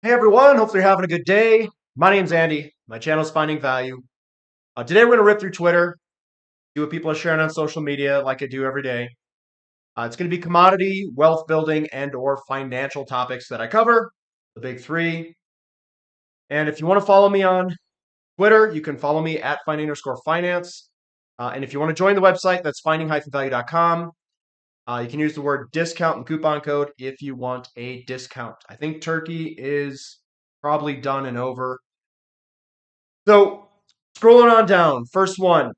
Hey everyone, hopefully you're having a good day. My name's Andy. My channel is Finding Value. Today we're going to rip through Twitter, see what people are sharing on social media like I do every day. It's going to be commodity, wealth building, and/or financial topics that I cover, the big three. And if you want to follow me on Twitter, you can follow me at find_finance. And if you want to join the website, that's finding-value.com. You can use the word discount and coupon code if you want a discount. I think Turkey is probably done and over. So, scrolling on down, first one.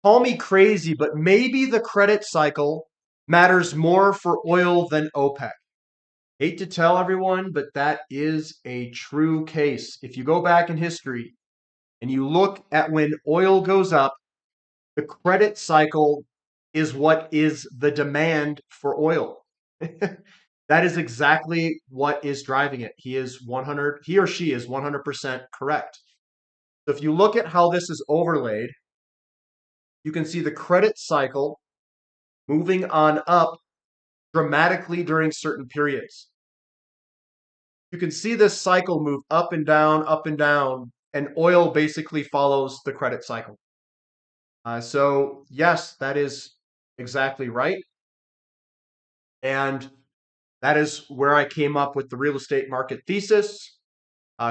Call me crazy, but maybe the credit cycle matters more for oil than OPEC. Hate to tell everyone, but that is a true case. If you go back in history and you look at when oil goes up, the credit cycle is what is the demand for oil. That is exactly what is driving it. He or she is 100% correct. So if you look at how this is overlaid, you can see the credit cycle moving on up dramatically during certain periods. You can see this cycle move up and down, and oil basically follows the credit cycle. So yes, that is exactly right. And that is where I came up with the real estate market thesis,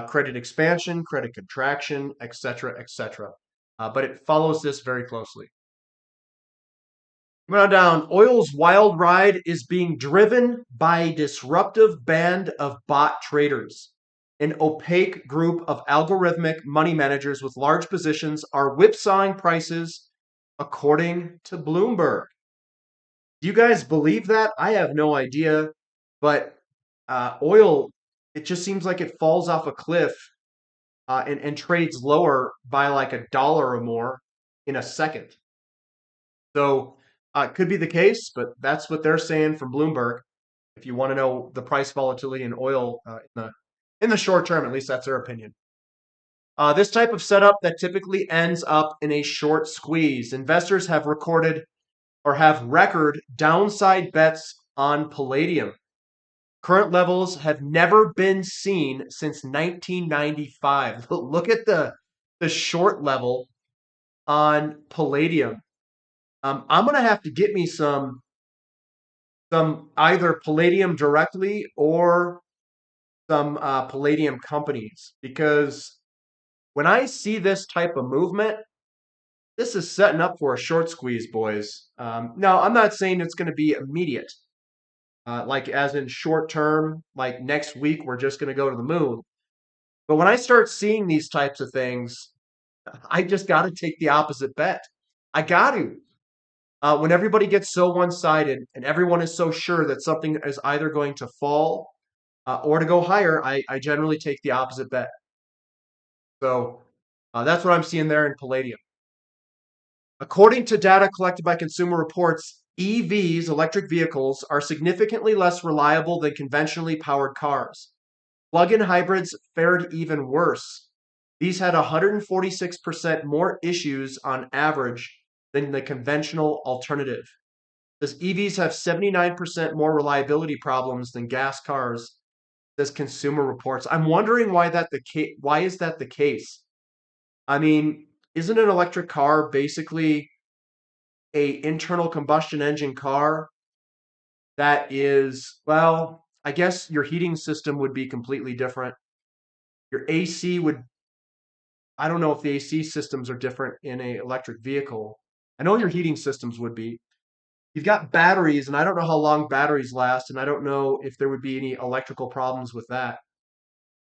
credit expansion, credit contraction, etc., etc. But it follows this very closely. Coming on down, oil's wild ride is being driven by a disruptive band of bot traders. An opaque group of algorithmic money managers with large positions are whipsawing prices, according to Bloomberg. Do you guys believe that? I have no idea, but oil, it just seems like it falls off a cliff and trades lower by like $1 or more in a second. So it could be the case, but that's what they're saying from Bloomberg. If you want to know the price volatility in oil in the short term, at least that's their opinion. This type of setup that typically ends up in a short squeeze. Investors have recorded or have record downside bets on palladium. Current levels have never been seen since 1995. Look at the short level on palladium. I'm gonna have to get me some either palladium directly or some palladium companies, because when I see this type of movement, this is setting up for a short squeeze, boys. No, I'm not saying it's going to be immediate, like as in short term, like next week we're just going to go to the moon. But when I start seeing these types of things, I just got to take the opposite bet. I got to. When everybody gets so one-sided and everyone is so sure that something is either going to fall or to go higher, I generally take the opposite bet. So that's what I'm seeing there in palladium. According to data collected by Consumer Reports, EVs, electric vehicles, are significantly less reliable than conventionally powered cars. Plug-in hybrids fared even worse. These had 146% more issues on average than the conventional alternative. Says EVs have 79% more reliability problems than gas cars, says Consumer Reports. I'm wondering why is that the case? I mean, isn't an electric car basically a internal combustion engine car that is, well, I guess your heating system would be completely different. Your AC would, I don't know if the AC systems are different in a electric vehicle. I know your heating systems would be. You've got batteries, and I don't know how long batteries last, and I don't know if there would be any electrical problems with that.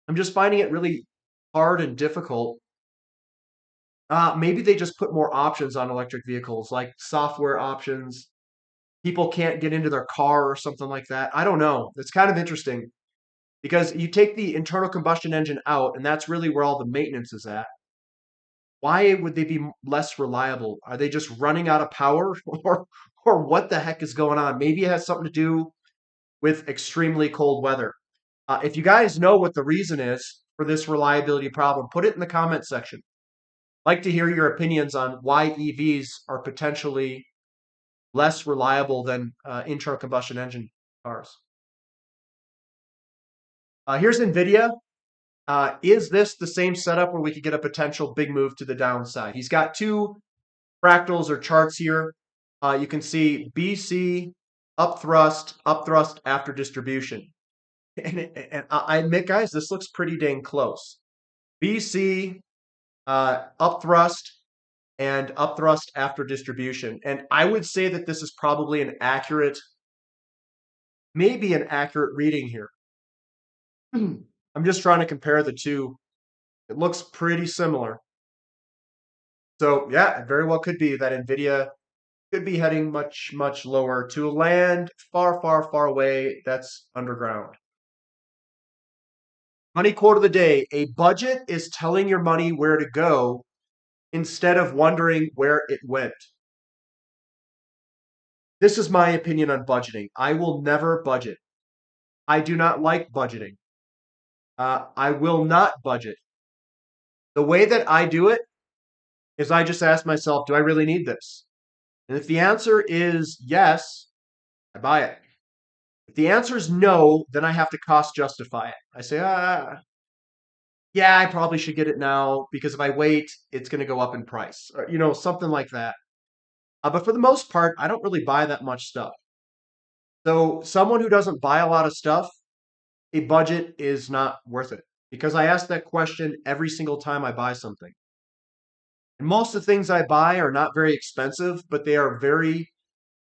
I'm just finding it really hard and difficult. Maybe they just put more options on electric vehicles, like software options. People can't get into their car or something like that. I don't know. It's kind of interesting because you take the internal combustion engine out, and that's really where all the maintenance is at. Why would they be less reliable? Are they just running out of power, or what the heck is going on? Maybe it has something to do with extremely cold weather. If you guys know what the reason is for this reliability problem, put it in the comment section. I'd like to hear your opinions on why EVs are potentially less reliable than internal combustion engine cars. Here's NVIDIA. Is this the same setup where we could get a potential big move to the downside? He's got two fractals or charts here. You can see BC, up thrust after distribution. And I admit, guys, this looks pretty dang close. BC, up thrust, and up thrust after distribution. And I would say that this is probably an accurate, maybe an accurate reading here. I'm just trying to compare the two. It looks pretty similar. So yeah, it very well could be that NVIDIA could be heading much, much lower to a land far, far, far away that's underground. Money quote of the day: a budget is telling your money where to go instead of wondering where it went. This is my opinion on budgeting. I will never budget. I do not like budgeting. I will not budget. The way that I do it is I just ask myself, do I really need this? And if the answer is yes, I buy it. If the answer is no, then I have to cost justify it. I say, yeah, I probably should get it now because if I wait, it's going to go up in price, or something like that. But for the most part, I don't really buy that much stuff. So someone who doesn't buy a lot of stuff, a budget is not worth it because I ask that question every single time I buy something. And most of the things I buy are not very expensive, but they are very,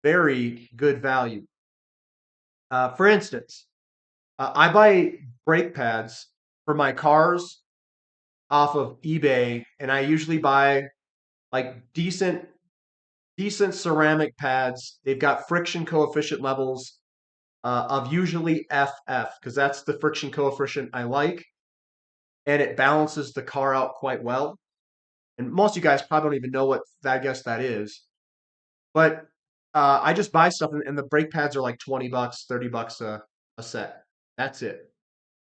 very good value. For instance, I buy brake pads for my cars off of eBay, and I usually buy like decent ceramic pads. They've got friction coefficient levels of usually FF because that's the friction coefficient I like, and it balances the car out quite well. And most of you guys probably don't even know what that, I guess that is, but I just buy stuff, and the brake pads are like $20, $30 a set. That's it.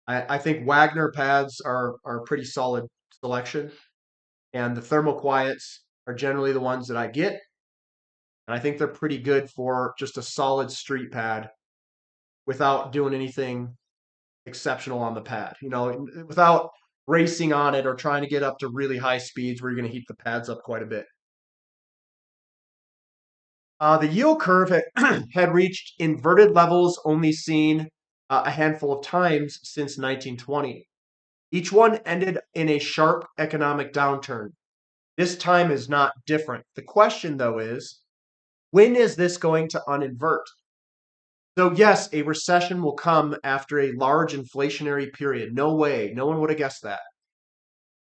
I think Wagner pads are a pretty solid selection, and the thermal quiets are generally the ones that I get, and I think they're pretty good for just a solid street pad without doing anything exceptional on the pad. Without racing on it or trying to get up to really high speeds where you're going to heat the pads up quite a bit. The yield curve had reached inverted levels only seen a handful of times since 1920. Each one ended in a sharp economic downturn. This time is not different. The question, though, is when is this going to uninvert? So, yes, a recession will come after a large inflationary period. No way. No one would have guessed that.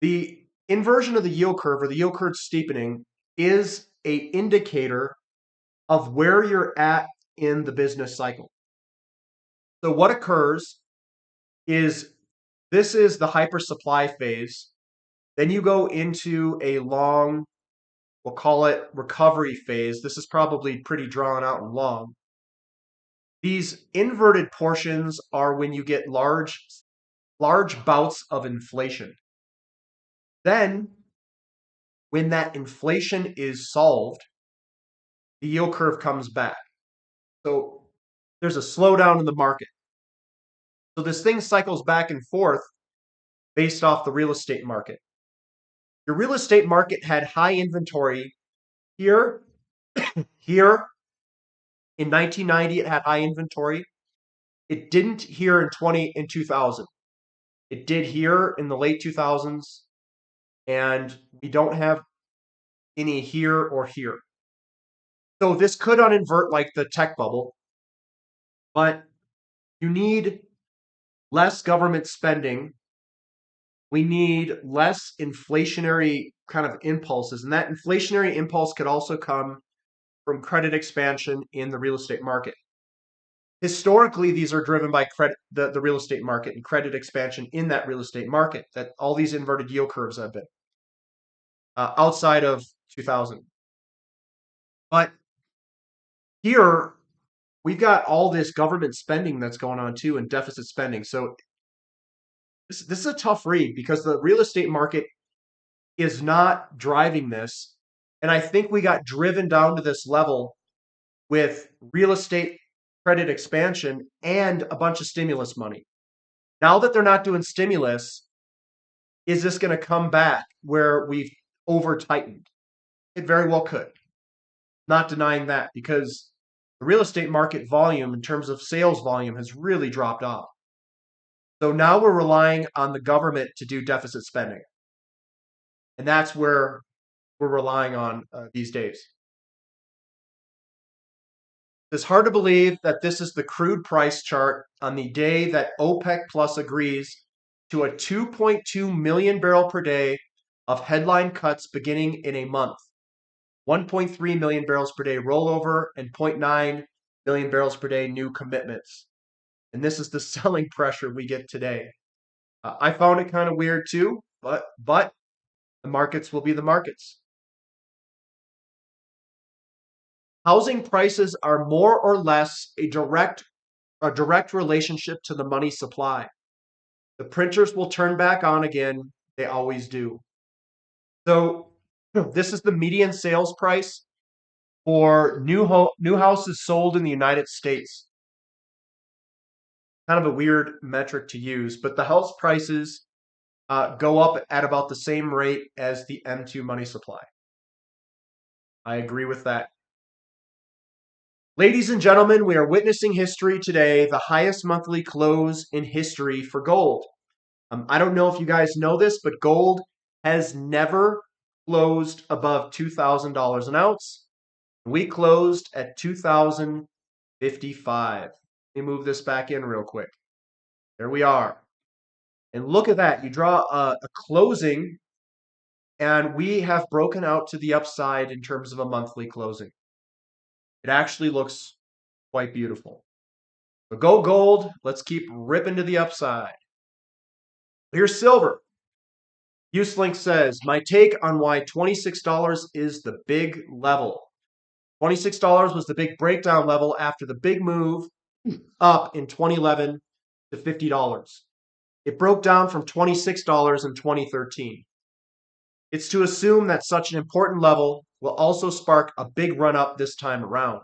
The inversion of the yield curve or the yield curve steepening is a indicator of where you're at in the business cycle. So what occurs is this is the hyper supply phase. Then you go into a long, we'll call it recovery phase. This is probably pretty drawn out and long. These inverted portions are when you get large bouts of inflation. Then, when that inflation is solved, the yield curve comes back. So there's a slowdown in the market. So this thing cycles back and forth based off the real estate market. Your real estate market had high inventory here, here. In 1990, it had high inventory. It didn't here in 2000. It did here in the late 2000s, and we don't have any here or here. So this could uninvert like the tech bubble, but you need less government spending. We need less inflationary kind of impulses, and that inflationary impulse could also come from credit expansion in the real estate market. Historically, these are driven by credit, the real estate market and credit expansion in that real estate market, that all these inverted yield curves have been outside of 2000. But here, we've got all this government spending that's going on too, and deficit spending. So this is a tough read because the real estate market is not driving this. And I think we got driven down to this level with real estate credit expansion and a bunch of stimulus money. Now that they're not doing stimulus, is this going to come back where we've over tightened? It very well could. Not denying that, because the real estate market volume in terms of sales volume has really dropped off. So now we're relying on the government to do deficit spending. And that's where we're relying on these days. It's hard to believe that this is the crude price chart on the day that OPEC Plus agrees to a 2.2 million barrel per day of headline cuts beginning in a month. 1.3 million barrels per day rollover and 0.9 million barrels per day new commitments. And this is the selling pressure we get today. I found it kind of weird too, but the markets will be the markets. Housing prices are more or less a direct relationship to the money supply. The printers will turn back on again. They always do. So this is the median sales price for new houses sold in the United States. Kind of a weird metric to use, but the house prices go up at about the same rate as the M2 money supply. I agree with that. Ladies and gentlemen, we are witnessing history today, the highest monthly close in history for gold. I don't know if you guys know this, but gold has never closed above $2,000 an ounce. We closed at 2,055. Let me move this back in real quick. There we are. And look at that. You draw a closing, and we have broken out to the upside in terms of a monthly closing. It actually looks quite beautiful. But go gold. Let's keep ripping to the upside. Here's silver. Uselink says, my take on why $26 is the big level. $26 was the big breakdown level after the big move up in 2011 to $50. It broke down from $26 in 2013. It's to assume that such an important level will also spark a big run up this time around.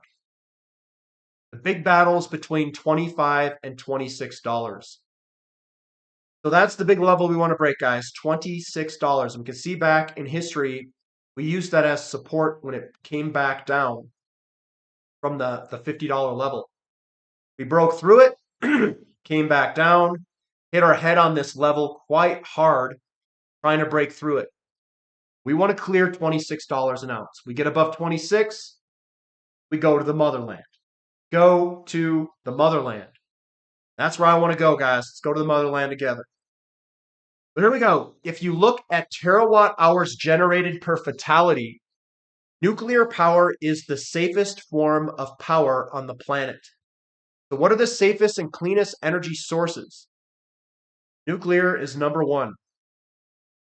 The big battles between $25 and $26. So that's the big level we want to break, guys, $26. And we can see back in history, we used that as support when it came back down from the $50 level. We broke through it, came back down, hit our head on this level quite hard, trying to break through it. We want to clear $26 an ounce. We get above 26, we go to the motherland. Go to the motherland. That's where I want to go, guys. Let's go to the motherland together. But here we go. If you look at terawatt hours generated per fatality, nuclear power is the safest form of power on the planet. So what are the safest and cleanest energy sources? Nuclear is number one.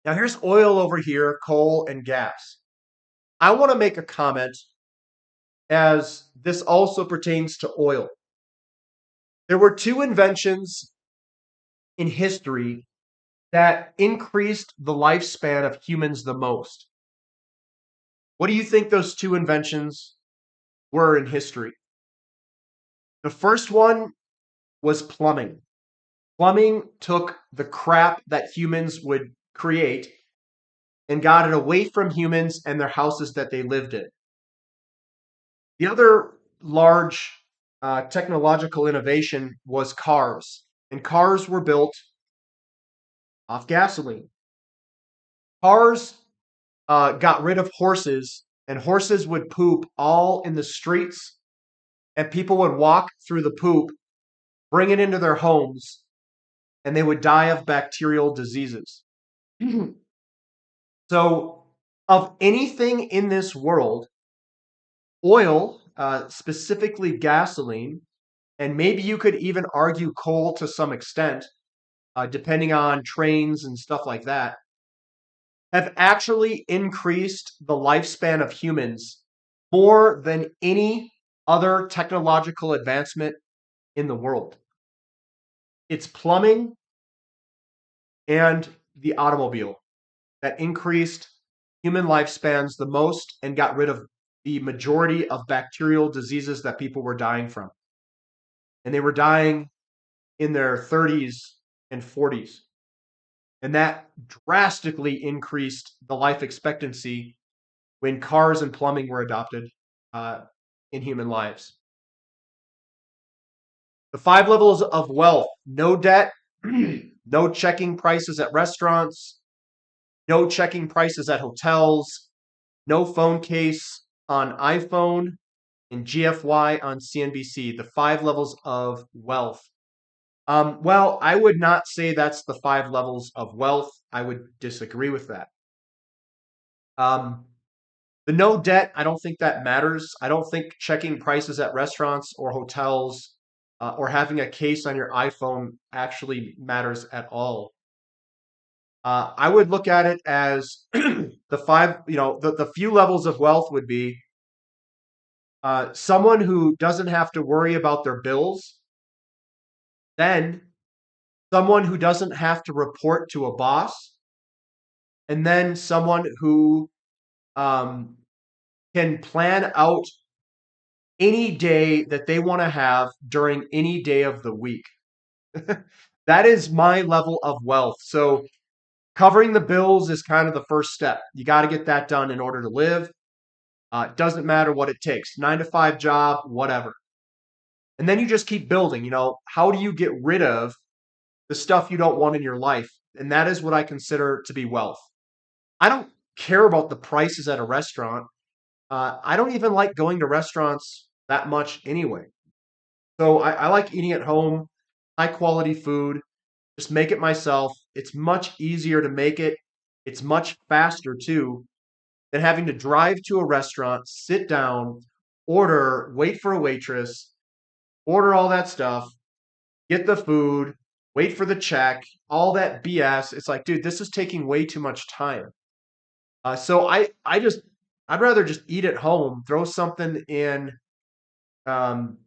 Now here's oil over here, coal and gas. I want to make a comment as this also pertains to oil. There were two inventions in history that increased the lifespan of humans the most. What do you think those two inventions were in history? The first one was plumbing. Plumbing took the crap that humans would create and got it away from humans and their houses that they lived in. The other large technological innovation was cars, and cars were built off gasoline. Cars got rid of horses, and horses would poop all in the streets, and people would walk through the poop, bring it into their homes, and they would die of bacterial diseases. So, of anything in this world, oil, specifically gasoline, and maybe you could even argue coal to some extent, depending on trains and stuff like that, have actually increased the lifespan of humans more than any other technological advancement in the world. It's plumbing and the automobile that increased human lifespans the most and got rid of the majority of bacterial diseases that people were dying from. And they were dying in their 30s and 40s. And that drastically increased the life expectancy when cars and plumbing were adopted uh, in human lives. The 5 levels of wealth: no debt, no checking prices at restaurants, no checking prices at hotels, no phone case on iPhone, and GFY on CNBC. The 5 levels of wealth. Well, I would not say that's the 5 levels of wealth. I would disagree with that. Um, the no debt, I don't think that matters. I don't think checking prices at restaurants or hotels or having a case on your iPhone actually matters at all. I would look at it as the few levels of wealth would be someone who doesn't have to worry about their bills, then someone who doesn't have to report to a boss, and then someone who um, can plan out any day that they want to have during any day of the week. That is my level of wealth. So covering the bills is kind of the first step. You got to get that done in order to live. It doesn't matter what it takes, 9 to 5 job, whatever. And then you just keep building. How do you get rid of the stuff you don't want in your life? And that is what I consider to be wealth. I don't care about the prices at a restaurant. I don't even like going to restaurants that much anyway. So I like eating at home, high quality food, just make it myself. It's much easier to make it. It's much faster too than having to drive to a restaurant, sit down, order, wait for a waitress, order all that stuff, get the food, wait for the check, all that BS. It's like, dude, this is taking way too much time. So I'd rather just eat at home, um,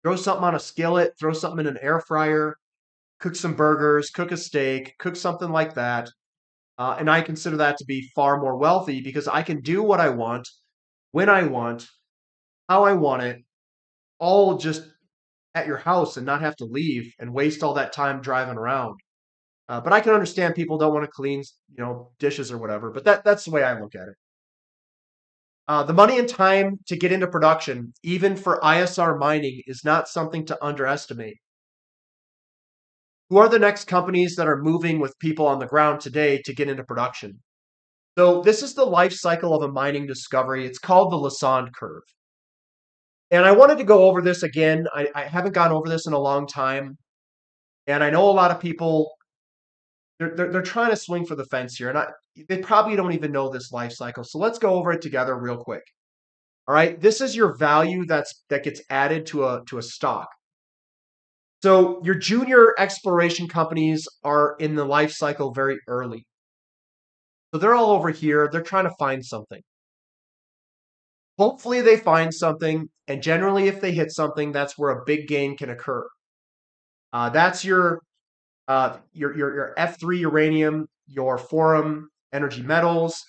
throw something on a skillet, throw something in an air fryer, cook some burgers, cook a steak, cook something like that. And I consider that to be far more wealthy because I can do what I want, when I want, how I want it, all just at your house and not have to leave and waste all that time driving around. But I can understand people don't want to clean, dishes or whatever. But that's the way I look at it. The money and time to get into production, even for ISR mining, is not something to underestimate. Who are the next companies that are moving with people on the ground today to get into production? So this is the life cycle of a mining discovery. It's called the Lassonde curve. And I wanted to go over this again. I haven't gone over this in a long time. And I know a lot of people, they're trying to swing for the fence here. And they probably don't even know this life cycle. So let's go over it together real quick. All right. This is your value that gets added to a stock. So your junior exploration companies are in the life cycle very early. So they're all over here. They're trying to find something. Hopefully they find something, and generally if they hit something, that's where a big gain can occur. That's your F3 uranium, your Forum energy metals,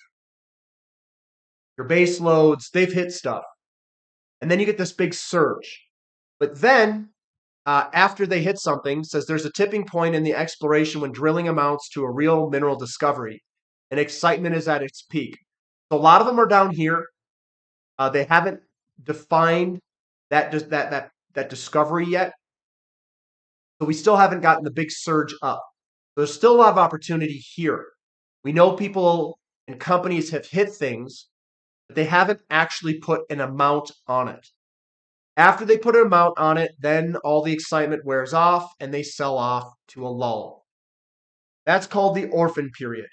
your base loads. They've hit stuff, and then you get this big surge. But then after they hit something, says there's a tipping point in the exploration when drilling amounts to a real mineral discovery, and excitement is at its peak. So a lot of them are down here. They haven't defined that discovery yet. So we still haven't gotten the big surge up. There's still a lot of opportunity here. We know people and companies have hit things, but they haven't actually put an amount on it. After they put an amount on it, then all the excitement wears off and they sell off to a lull. That's called the orphan period.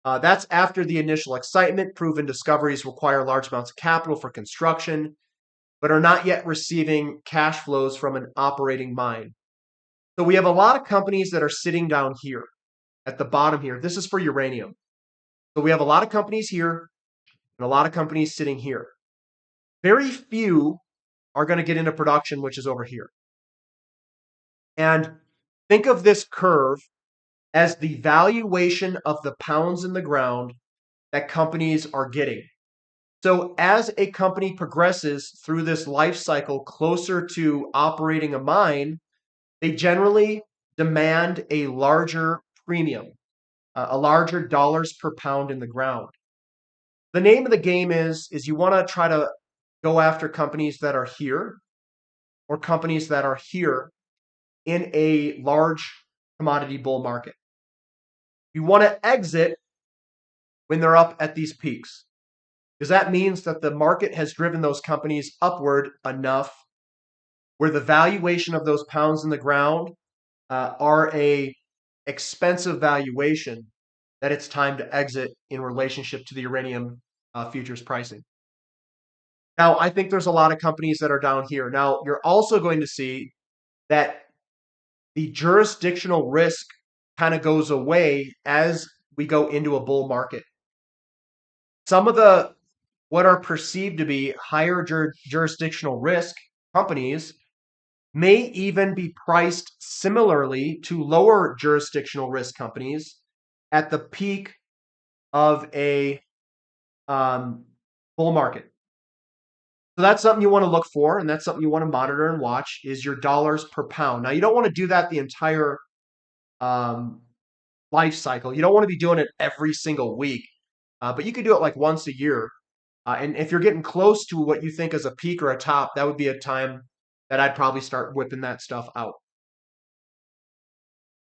That's after the initial excitement. Proven discoveries require large amounts of capital for construction, but are not yet receiving cash flows from an operating mine. So we have a lot of companies that are sitting down here at the bottom here. This is for uranium. So we have a lot of companies here and a lot of companies sitting here. Very few are going to get into production, which is over here. And think of this curve as the valuation of the pounds in the ground that companies are getting. So as a company progresses through this life cycle closer to operating a mine, they generally demand a larger premium, a larger dollars per pound in the ground. The name of the game is you want to try to go after companies that are here or companies that are here in a large commodity bull market. You want to exit when they're up at these peaks because that means that the market has driven those companies upward enough where the valuation of those pounds in the ground are a expensive valuation that it's time to exit in relationship to the uranium futures pricing. Now, I think there's a lot of companies that are down here. Now, you're also going to see that the jurisdictional risk kind of goes away as we go into a bull market. Some of the what are perceived to be higher jurisdictional risk companies may even be priced similarly to lower jurisdictional risk companies at the peak of a bull market. So that's something you want to look for, and that's something you want to monitor and watch is your dollars per pound. Now, you don't want to do that the entire um, life cycle. You don't want to be doing it every single week, but you could do it like once a year. And if you're getting close to what you think is a peak or a top, that would be a time that I'd probably start whipping that stuff out.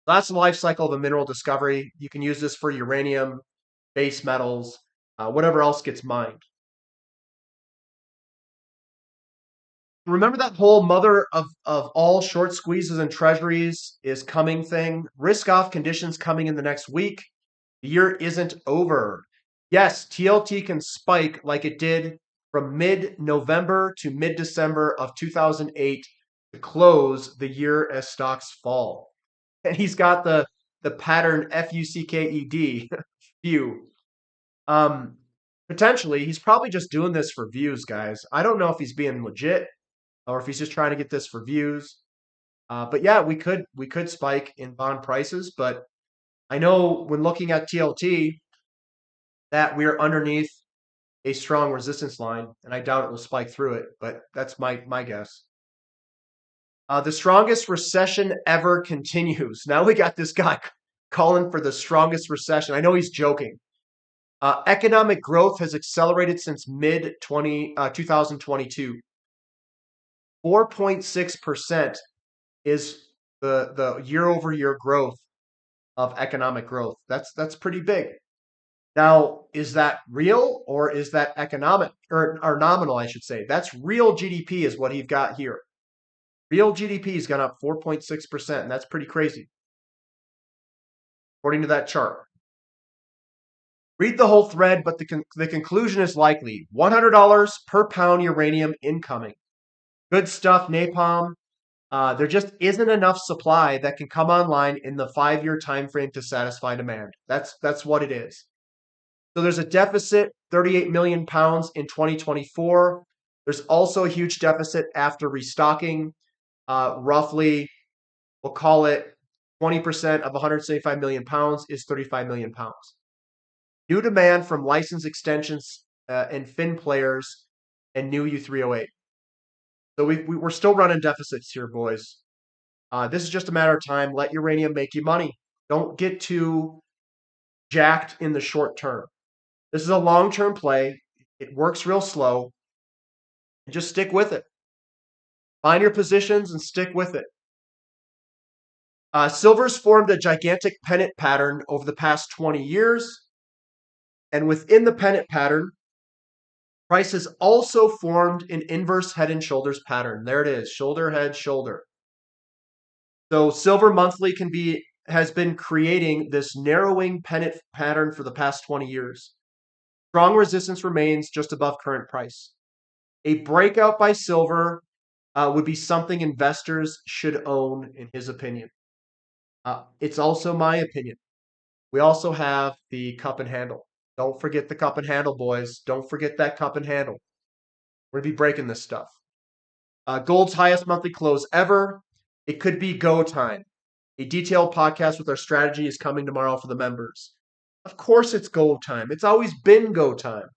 That's the life cycle of a mineral discovery. You can use this for uranium, base metals, whatever else gets mined. Remember that whole mother of all short squeezes and treasuries is coming thing? Risk off conditions coming in the next week. The year isn't over. Yes, TLT can spike like it did from mid-November to mid-December of 2008 to close the year as stocks fall. And he's got the pattern FUCKED view. Potentially, he's probably just doing this for views, guys. I don't know if he's being legit or if he's just trying to get this for views. But yeah, we could spike in bond prices, but I know when looking at TLT that we're underneath a strong resistance line, and I doubt it will spike through it, but that's my guess. The strongest recession ever continues. Now we got this guy calling for the strongest recession. I know he's joking. Economic growth has accelerated since mid 2022. 4.6% is the year over year growth of economic growth. That's pretty big. Now, is that real or is that economic or nominal, I should say? That's real GDP is what he's got here. Real GDP has gone up 4.6%, and that's pretty crazy, according to that chart. Read the whole thread, but the conclusion is likely. $100 per pound uranium incoming. Good stuff, napalm. There just isn't enough supply that can come online in the 5-year time frame to satisfy demand. That's what it is. So there's a deficit, 38 million pounds in 2024. There's also a huge deficit after restocking. Roughly, we'll call it 20% of 175 million pounds is 35 million pounds. New demand from license extensions and fin players and new U3O8. So we're still running deficits here, boys. This is just a matter of time. Let uranium make you money. Don't get too jacked in the short term. This is a long-term play. It works real slow. And just stick with it. Find your positions and stick with it. Silver's formed a gigantic pennant pattern over the past 20 years. And within the pennant pattern, price has also formed an inverse head and shoulders pattern. There it is, shoulder, head, shoulder. So silver monthly has been creating this narrowing pennant pattern for the past 20 years. Strong resistance remains just above current price. A breakout by silver would be something investors should own, in his opinion. It's also my opinion. We also have the cup and handle. Don't forget the cup and handle, boys. Don't forget that cup and handle. We're going to be breaking this stuff. Gold's highest monthly close ever. It could be go time. A detailed podcast with our strategy is coming tomorrow for the members. Of course it's go time. It's always been go time.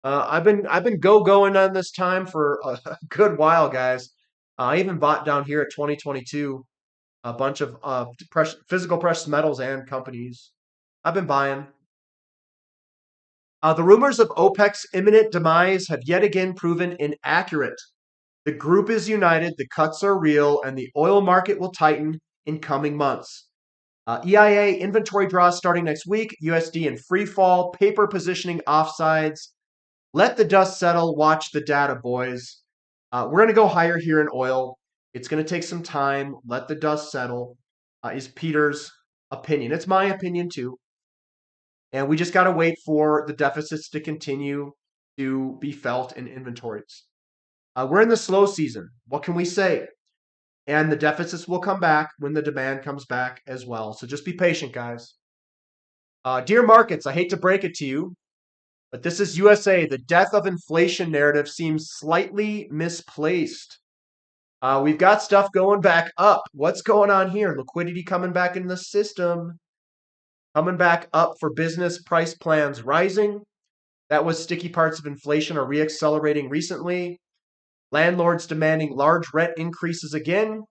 I've been going on this time for a good while, guys. I even bought down here at 2022 a bunch of physical precious metals and companies. I've been buying. The rumors of OPEC's imminent demise have yet again proven inaccurate. The group is united, the cuts are real, and the oil market will tighten in coming months. EIA inventory draws starting next week, USD in free fall, paper positioning offsides. Let the dust settle, watch the data, boys. We're going to go higher here in oil. It's going to take some time. Let the dust settle, is Peter's opinion. It's my opinion too. And we just got to wait for the deficits to continue to be felt in inventories. We're in the slow season. What can we say? And the deficits will come back when the demand comes back as well. So just be patient, guys. Dear markets, I hate to break it to you, but this is USA. The death of inflation narrative seems slightly misplaced. We've got stuff going back up. What's going on here? Liquidity coming back in the system. Coming back up for business price plans rising. That was sticky parts of inflation are reaccelerating recently. Landlords demanding large rent increases again.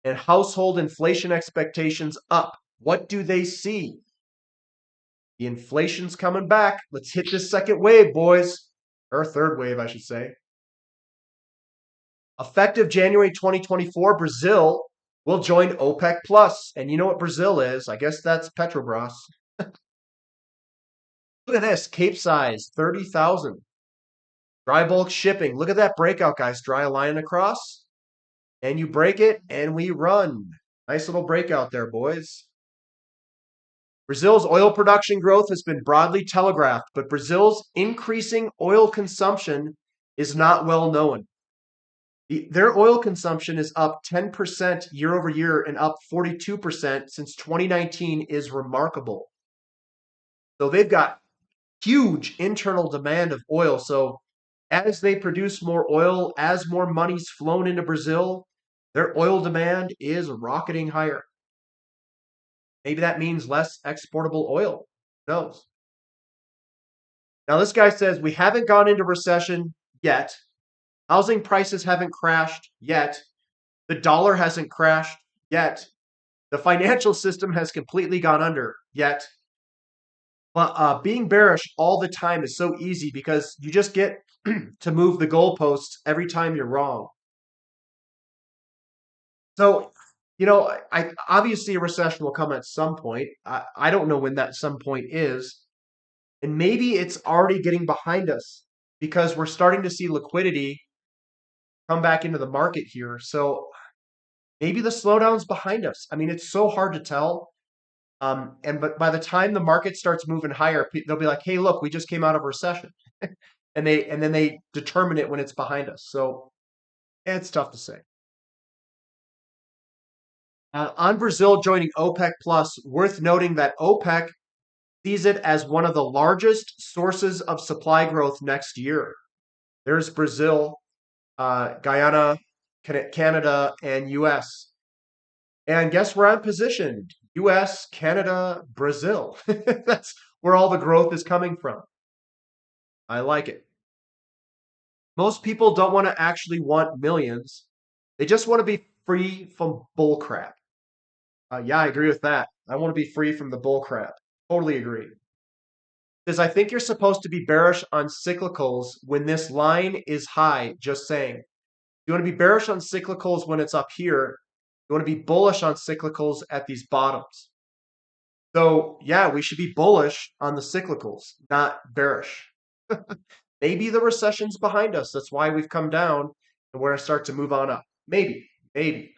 And household inflation expectations up. What do they see? The inflation's coming back. Let's hit this second wave, boys. Or third wave, I should say. Effective January 2024, Brazil will join OPEC Plus. And you know what Brazil is? I guess that's Petrobras. Look at this. Cape size, 30,000. Dry bulk shipping. Look at that breakout, guys. Dry line across. And you break it, and we run. Nice little breakout there, boys. Brazil's oil production growth has been broadly telegraphed, but Brazil's increasing oil consumption is not well known. Their oil consumption is up 10% year over year and up 42% since 2019 is remarkable. So they've got huge internal demand of oil. So as they produce more oil, as more money's flown into Brazil, their oil demand is rocketing higher. Maybe that means less exportable oil. Who knows? Now, this guy says we haven't gone into recession yet. Housing prices haven't crashed yet. The dollar hasn't crashed yet. The financial system has completely gone under yet. But being bearish all the time is so easy because you just get to move the goalposts every time you're wrong. So, I obviously a recession will come at some point. I don't know when that some point is. And maybe it's already getting behind us because we're starting to see liquidity come back into the market here. So maybe the slowdown's behind us. I mean, it's so hard to tell. But by the time the market starts moving higher, they'll be like, "Hey, look, we just came out of a recession," and then they determine it when it's behind us. So it's tough to say. On Brazil joining OPEC Plus, worth noting that OPEC sees it as one of the largest sources of supply growth next year. There's Brazil, Guyana, Canada, and US. And guess where I'm positioned? US, Canada, Brazil. That's where all the growth is coming from. I like it. Most people don't want to actually want millions. They just want to be free from bull crap. Yeah, I agree with that. I want to be free from the bull crap. Totally agree. Because I think you're supposed to be bearish on cyclicals when this line is high, just saying. You want to be bearish on cyclicals when it's up here. You want to be bullish on cyclicals at these bottoms. So, yeah, we should be bullish on the cyclicals, not bearish. Maybe the recession's behind us. That's why we've come down and we're going to start to move on up. Maybe, maybe.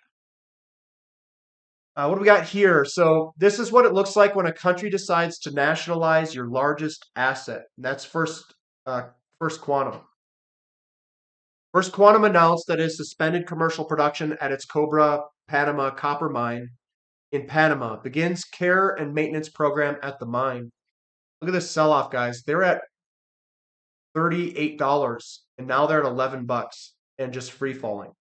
What do we got here? So this is what it looks like when a country decides to nationalize your largest asset. And that's First Quantum. First Quantum announced that it has suspended commercial production at its Cobra Panama copper mine in Panama. Begins care and maintenance program at the mine. Look at this sell-off, guys. They're at $38 and now they're at $11 and just free falling.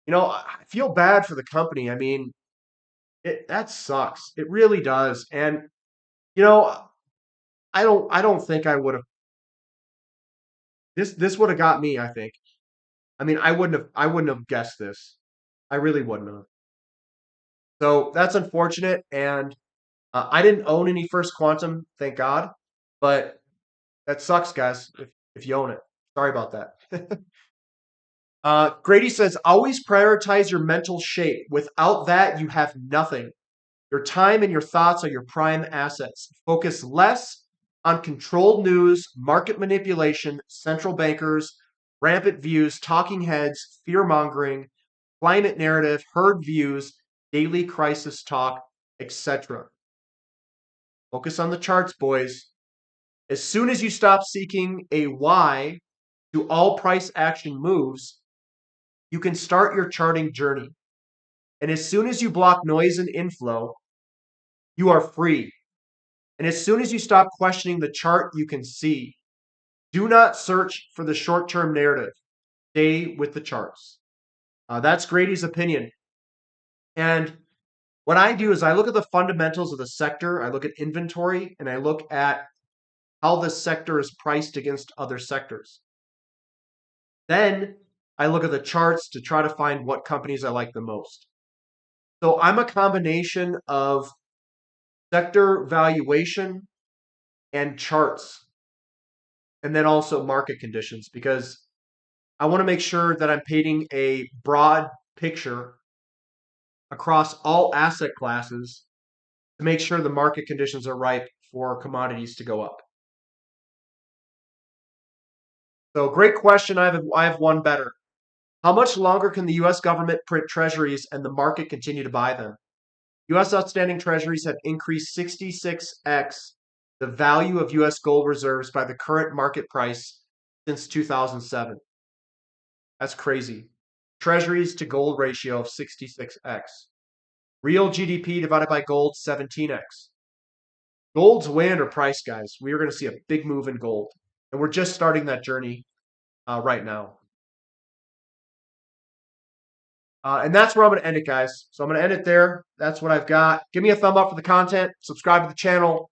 I feel bad for the company. I mean, that sucks. It really does. And you know, I don't think I would have this would have got me, I think. I mean, I wouldn't have guessed this. I really wouldn't have. So that's unfortunate. And I didn't own any First Quantum, thank God. But that sucks, guys, if you own it. Sorry about that. Grady says, always prioritize your mental shape. Without that, you have nothing. Your time and your thoughts are your prime assets. Focus less on controlled news, market manipulation, central bankers, rampant views, talking heads, fear mongering, climate narrative, herd views, daily crisis talk, etc. Focus on the charts, boys. As soon as you stop seeking a why to all price action moves, you can start your charting journey. And as soon as you block noise and inflow, you are free. And as soon as you stop questioning the chart, you can see. Do not search for the short term narrative. Stay with the charts. That's Grady's opinion. And what I do is I look at the fundamentals of the sector, I look at inventory, and I look at how this sector is priced against other sectors. Then I look at the charts to try to find what companies I like the most. So I'm a combination of sector valuation and charts, and then also market conditions, because I want to make sure that I'm painting a broad picture across all asset classes to make sure the market conditions are ripe for commodities to go up. So, great question. I have one better. How much longer can the US government print treasuries and the market continue to buy them? US outstanding treasuries have increased 66x the value of US gold reserves by the current market price since 2007. That's crazy. Treasuries to gold ratio of 66x. Real GDP divided by gold, 17x. Gold's way underpriced, guys. We are going to see a big move in gold. And we're just starting that journey right now. And that's where I'm going to end it, guys. So I'm going to end it there. That's what I've got. Give me a thumb up for the content. Subscribe to the channel.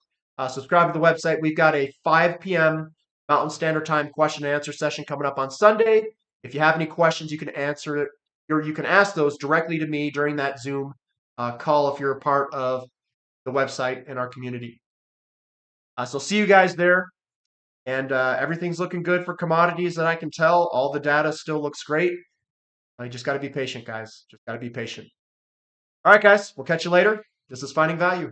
Subscribe to the website. We've got a 5 p.m. Mountain Standard Time question and answer session coming up on Sunday. If you have any questions, you can answer it, or you can ask those directly to me during that Zoom call if you're a part of the website and our community. So see you guys there. And everything's looking good for commodities that I can tell. All the data still looks great. I just got to be patient, guys. Just got to be patient. All right, guys. We'll catch you later. This is Finding Value.